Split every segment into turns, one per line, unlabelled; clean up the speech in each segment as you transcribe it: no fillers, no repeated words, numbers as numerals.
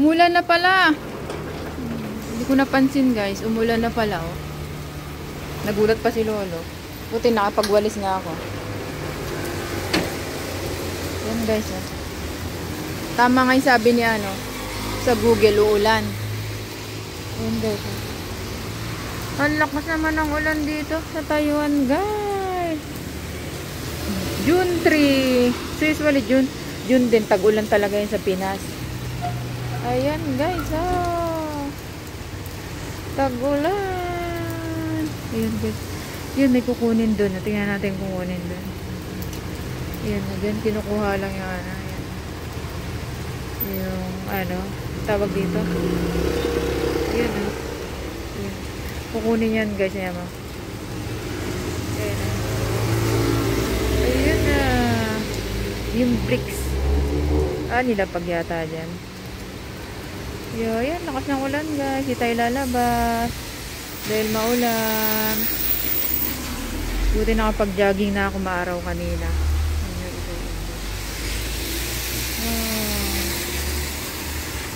Umulan na pala. Hindi ko napansin guys. Umulan na pala oh. Nagulat pa si Lolo. Buti nakapagwalis nga ako. Yan guys oh. Tama nga yung sabi ni ano. Sa Google uulan. Yan guys oh. Ang lakas naman ng ulan dito sa Taiwan guys. June 3. So usually June din tag-ulan talaga yun sa Pinas. Ayan guys oh. Tag-ulan. Ayan guys. Yun may kukunin dun. Tingnan natin kukunin dun. Ayan na dyan. Kinukuha lang yung ano. Ayan. Yung ano. Tawag dito. Ayan oh. Ayan. Kukunin yan guys. Ayan mo. Ayan na. Ayan na. Yung bricks. Nilapag yata dyan. Ayan, lakas ng ulan guys. Hindi tayo lalabas. Dahil maulan. Buti nakapag-jogging na ako maaraw kanina.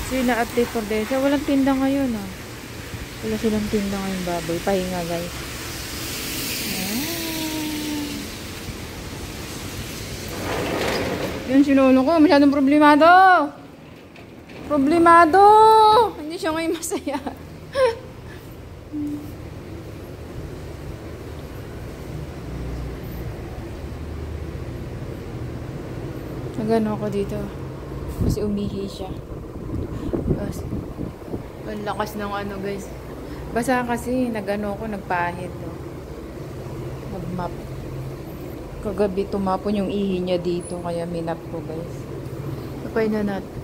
Sila update for days. Walang tinda ngayon ah. Wala silang tinda ngayon baboy. Pahinga guys. Yun si Lolo ko. Masyadong problemado. Problemado. Hindi siya ngayon masaya. Nagano ako dito. Kasi umihi siya. Ang lakas ng ano guys. Basta kasi nagano ako, nagpahid. No? Nagmap. Kagabi tumapon yung ihi niya dito. Kaya minap ko guys. Kapay na natin.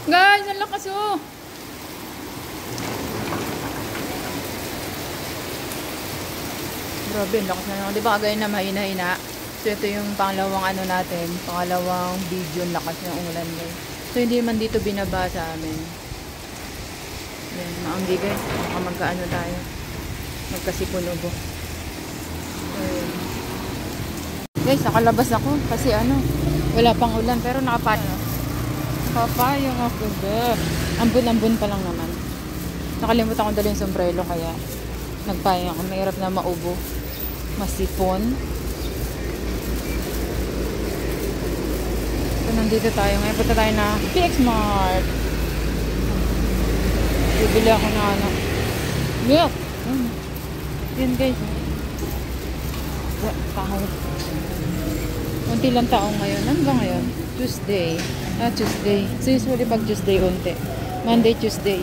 Guys, ang lakas oh. Grabe, ang lakas na naman. Di ba kagaya na mahina-hina? So, ito yung pangalawang ano natin. Pangalawang video, ang lakas ng ulan guys. So, hindi man dito binaba sa amin. Yan, maambi guys. Baka magkaano tayo. Magkasipunubo. Ayan. Guys, nakalabas ako. Kasi ano, wala pang ulan. Pero nakapano. Papayong ako guys. Ambon-ambon pa lang naman. Nakalimutan ko dala yung sombrero. Kaya nagpayong ako. Mahirap na maubo. Masipon. So, nandito tayo. Ngayon punta tayo na PXmart. Bibili ako na ano. Milk! Yan guys. Tao. Unti lang tao ngayon. Ano ba ngayon? Tuesday. Tuesday. So usually pag Tuesday unti. Monday, Tuesday.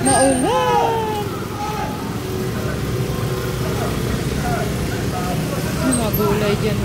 Naulan! Mga gulay dyan.